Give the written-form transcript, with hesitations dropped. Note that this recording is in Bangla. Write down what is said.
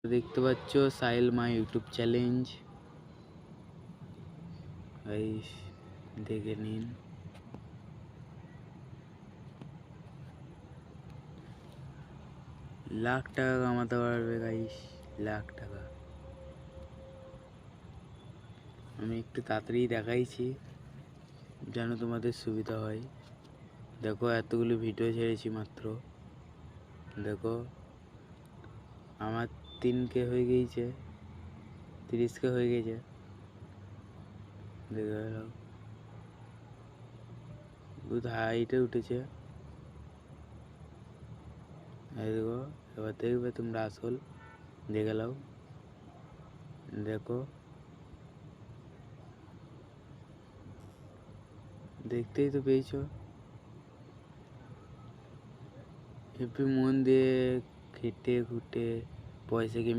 দেখতে পাচ্ছ Sahil my YouTube challenge. Guys দেখে নিন। লাখ টাকা কামাতে পারবে গাইস, লাখ টাকা। আমি একটু তাড়াতাড়ি দেখাইছি যেন তোমাদের সুবিধা হয়। দেখো এতগুলো ভিডিও ছেড়েছি মাত্র। দেখো আমার 3K হয়ে গিয়েছে, 30K হয়ে গেছে। দেখে নাও বহুত হাইটে উঠেছে। এই দেখো, এবার দেখবে তোমরা আসল, দেখে নাও। দেখো, দেখতেই তো পেয়েছো। হেপি মন দিয়ে খেটে খুটে পয়সা